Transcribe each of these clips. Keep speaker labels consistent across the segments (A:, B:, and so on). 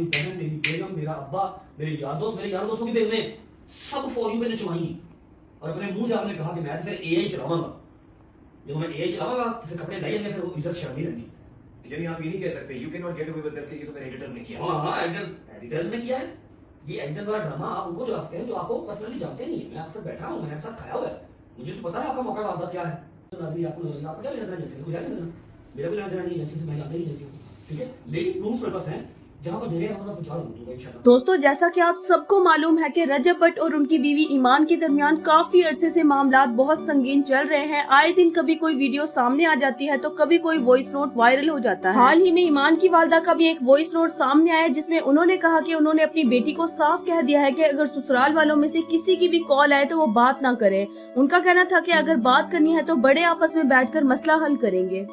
A: बहन, मेरी बेगम, मेरा अब्बा, मेरे यार दोस्त, मेरे यार दोस्तों की बेगमें, सब फॉर यू मैंने चुमाई और अपने मुंह से आपने कहा कि मैं फिर एआई चलाऊंगा। जब मैं एआई चलाऊंगा तो फिर कपड़े नहीं फिर वो इज्जत शर्म नहीं रहती।
B: यानी आप ये नहीं कह सकते you can not get away with this कि ये तो मेरे एडिटर्स ने किया।
A: हाँ, एडिटर्स ने किया है। ये एडिटर्स वाला ड्रामा आप उनको चलाते हैं जो आपको पर्सनली जानते नहीं है। मैं आपसे बैठा हूँ, मैंने आपके साथ खाया हुआ है, मुझे तो पता है आपका मौका वादा क्या है। तो नाज़रीन, आपको क्या लेना देना जैसे कुछ लेना देना, मेरा भी लेना देना नहीं है जैसे, मैं जानता ही नहीं जैसे, ठीक है। लेकिन प्रूफ पर्पस है जहां पर दे रहे हैं मैं पहुंचा दूंगा इंशाल्लाह।
C: दोस्तों, जैसा कि आप सबको मालूम है कि रजब भट्ट और उनकी बीवी ईमान के दरमियान काफी अरसे से मामलात बहुत संगीन चल रहे हैं। आए दिन कभी कोई वीडियो सामने आ जाती है तो कभी कोई वॉइस नोट वायरल हो जाता है। हाल ही में ईमान की वालदा का भी एक वॉइस नोट सामने आया जिसमें उन्होंने कहा कि उन्होंने अपनी बेटी को साफ कह दिया है कि अगर ससुराल वालों में से किसी की भी कॉल आए तो वो बात ना करे। उनका कहना था कि अगर बात करनी है तो बड़े आपस में बैठकर मसला हल करेंगे।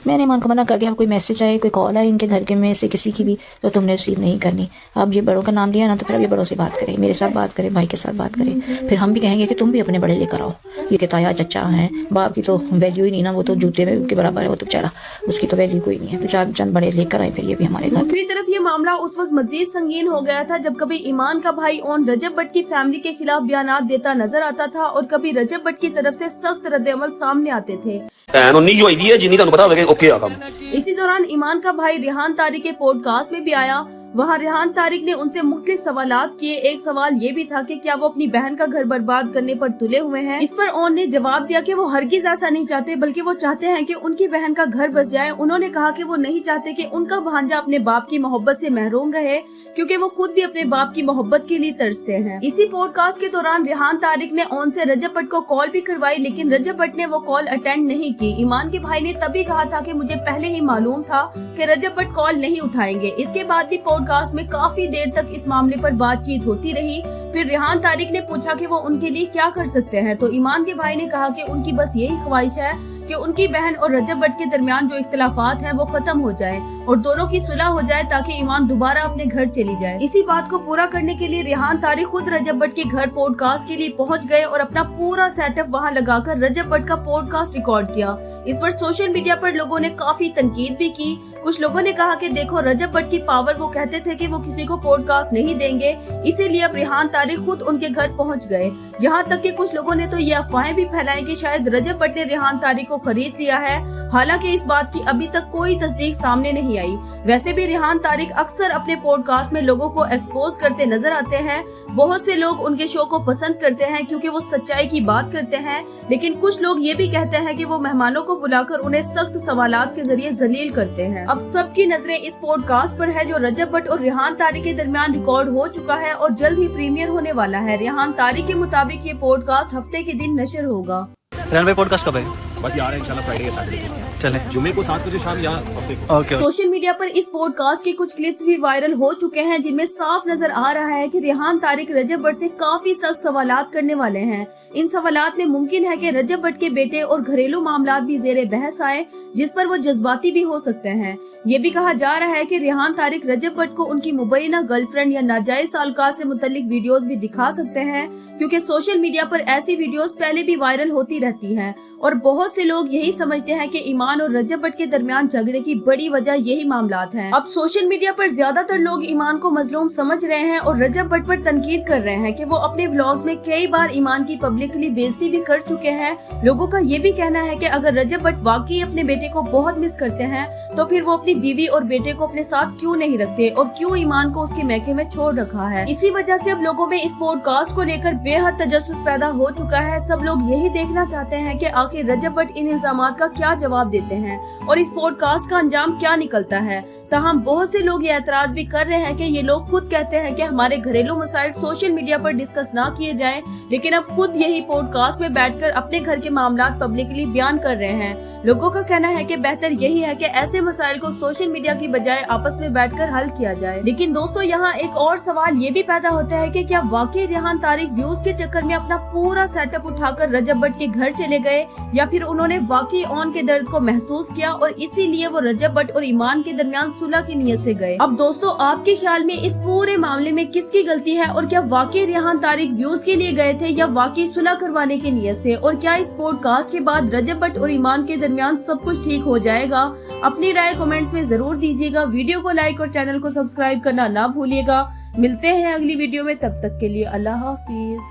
D: मैंने ईमान को मना कर दिया, कोई मैसेज आए, कोई कॉल आए इनके घर के में से किसी की भी तो तुमने रिसीव नहीं करनी। अब ये बड़ों का नाम लिया ना तो फिर अब ये बड़ों से बात करें, मेरे साथ बात करें, भाई के साथ बात करें। फिर हम भी कहेंगे कि तुम भी अपने बड़े लेकर आओ। ये कि ताया चचा हैं, बाप की तो वैल्यू ही नहीं ना, वो तो जूते में के बराबर है, वो तो बेचारा, उसकी तो वैल्यू कोई नहीं है। तो चार चंद बड़े लेकर आए फिर ये भी हमारे घर।
C: दूसरी तरफ ये मामला उस वक्त मजीद संगीन हो गया था जब कभी ईमान का भाई ओन रजब भट्ट की फैमिली के खिलाफ बयानात देता नजर आता था और कभी रजब भट्ट की तरफ से सख्त रद्द-ए-अमल सामने आते थे। इसी दौरान ईमान का भाई रेहान तारिक के पॉडकास्ट में भी आया। वहाँ रेहान तारिक ने उनसे मुख्तलिफ सवालात किए। एक सवाल ये भी था कि क्या वो अपनी बहन का घर बर्बाद करने पर तुले हुए हैं। इस पर ओन ने जवाब दिया कि वो हरगिज ऐसा नहीं चाहते, बल्कि वो चाहते हैं कि उनकी बहन का घर बस जाए। उन्होंने कहा कि वो नहीं चाहते कि उनका भांजा अपने बाप की मोहब्बत से महरूम रहे, क्योंकि वो खुद भी अपने बाप की मोहब्बत के लिए तरसते हैं। इसी पॉडकास्ट के दौरान रेहान तारिक ने ओन से रजब भट्ट को कॉल भी करवाई, लेकिन रजब भट्ट ने वो कॉल अटेंड नहीं की। ईमान के भाई ने तभी कहा था कि मुझे पहले ही मालूम था कि रजब भट्ट कॉल नहीं उठाएंगे। इसके बाद भी पॉडकास्ट में काफी देर तक इस मामले पर बातचीत होती रही। फिर रेहान तारिक ने पूछा कि वो उनके लिए क्या कर सकते हैं, तो ईमान के भाई ने कहा कि उनकी बस यही ख्वाहिश है कि उनकी बहन और रजब भट्ट के दरमियान जो इख्तिलाफात हैं वो खत्म हो जाए और दोनों की सुलह हो जाए ताकि ईमान दोबारा अपने घर चली जाए। इसी बात को पूरा करने के लिए रेहान तारिक खुद रजब भट्ट के घर पॉडकास्ट के लिए पहुंच गए और अपना पूरा सेटअप वहां लगाकर रजब भट्ट का पॉडकास्ट रिकॉर्ड किया। इस पर सोशल मीडिया पर लोगों ने काफी तनकीद भी की। कुछ लोगों ने कहा कि देखो रजब भट्ट की पावर, वो कहते थे कि वो किसी को पॉडकास्ट नहीं देंगे, इसीलिए अब रेहान तारिक खुद उनके घर पहुंच गए। यहाँ तक कि कुछ लोगों ने तो ये अफवाहें भी फैलाई कि शायद रजब भट्ट ने रेहान तारिक को खरीद लिया है। हालांकि इस बात की अभी तक कोई तस्दीक सामने नहीं आई। वैसे भी रेहान तारिक अक्सर अपने पॉडकास्ट में लोगों को एक्सपोज करते नजर आते हैं। बहुत से लोग उनके शो को पसंद करते हैं क्योंकि वो सच्चाई की बात करते हैं, लेकिन कुछ लोग ये भी कहते हैं कि वो मेहमानों को बुलाकर उन्हें सख्त सवालात के जरिए जलील करते हैं। अब सबकी नजरें इस पॉडकास्ट पर है जो रजब भट्ट और रेहान तारिक के दरमियान रिकॉर्ड हो चुका है और जल्द ही प्रीमियर होने वाला है। रेहान तारिक के मुताबिक ये पॉडकास्ट हफ्ते के दिन नशर होगा।
E: पॉडकास्ट कब है?
B: बस यार इंशाल्लाह फ्राइडे या सैटरडे
E: चले
B: जुमे को 7 बजे शाम या हफ्ते को।
E: ओके।
C: सोशल मीडिया पर इस पॉडकास्ट के कुछ क्लिप्स भी वायरल हो चुके हैं जिनमें साफ नजर आ रहा है कि रेहान तारिक रजब भट्ट से काफी सख्त सवालात करने वाले हैं। इन सवालात में मुमकिन है कि रजब भट्ट के बेटे और घरेलू मामलात भी जेरे बहस आए, जिस पर वो जज्बाती भी हो सकते हैं। ये भी कहा जा रहा है कि रेहान तारिक रजब भट्ट को उनकी मुबैना गर्लफ्रेंड या नाजायज ताल्लुकात से मुतल्लिक वीडियोस भी दिखा सकते हैं, क्योंकि सोशल मीडिया पर ऐसी वीडियोस पहले भी वायरल होती रहती हैं और बहुत से लोग यही समझते हैं कि ईमान और रजब भट्ट के दरमियान झगड़े की बड़ी वजह यही मामलात हैं। अब सोशल मीडिया पर ज्यादातर लोग ईमान को मजलूम समझ रहे हैं और रजब भट्ट पर तनकीद कर रहे हैं कि वो अपने व्लॉग्स में कई बार ईमान की पब्लिकली बेइज्जती भी कर चुके हैं। लोगों का ये भी कहना है कि अगर रजब भट्ट वाकई अपने बेटे को बहुत मिस करते हैं तो फिर वो अपनी बीवी और बेटे को अपने साथ क्यों नहीं रखते और क्यों ईमान को उसके मैके में छोड़ रखा है। इसी वजह से अब लोगों में इस पॉडकास्ट को लेकर बेहद तजस्सुस पैदा हो चुका है। सब लोग यही देखना चाहते हैं कि आखिर रजब भट्ट इन इल्जामात का क्या जवाब देते हैं और इस पॉडकास्ट का अंजाम क्या निकलता है। ताहम बहुत से लोग ये एतराज भी कर रहे हैं कि ये लोग खुद कहते हैं कि हमारे घरेलू मसाइल सोशल मीडिया पर डिस्कस ना किए जाएं, लेकिन अब खुद यही पॉडकास्ट में बैठकर अपने घर के मामलात पब्लिकली बयान कर रहे हैं। लोगों का कहना है कि बेहतर यही है कि ऐसे मसाइल को सोशल मीडिया की बजाय आपस में बैठकर हल किया जाए। लेकिन दोस्तों, यहाँ एक और सवाल ये भी पैदा होता है कि क्या वाकई रेहान तारिक व्यूज के चक्कर में अपना पूरा सेटअप उठाकर रजब भट्ट के घर चले गए या फिर उन्होंने वाकई ऑन के दर्द को महसूस किया और इसीलिए वो रजब भट्ट और ईमान के दरमियान सुलह की नीयत से गए। अब दोस्तों, आपके ख्याल में इस पूरे मामले में किसकी गलती है और क्या वाकई रेहान तारिक व्यूज के लिए गए थे या वाकई सुलह करवाने की नीयत से, और क्या इस पॉडकास्ट के बाद रजब भट्ट और ईमान के दरमियान सब कुछ ठीक हो जाएगा? अपनी राय कमेंट्स में जरूर दीजिएगा। वीडियो को लाइक और चैनल को सब्सक्राइब करना ना भूलिएगा। मिलते हैं अगली वीडियो में, तब तक के लिए अल्लाह हाफिज।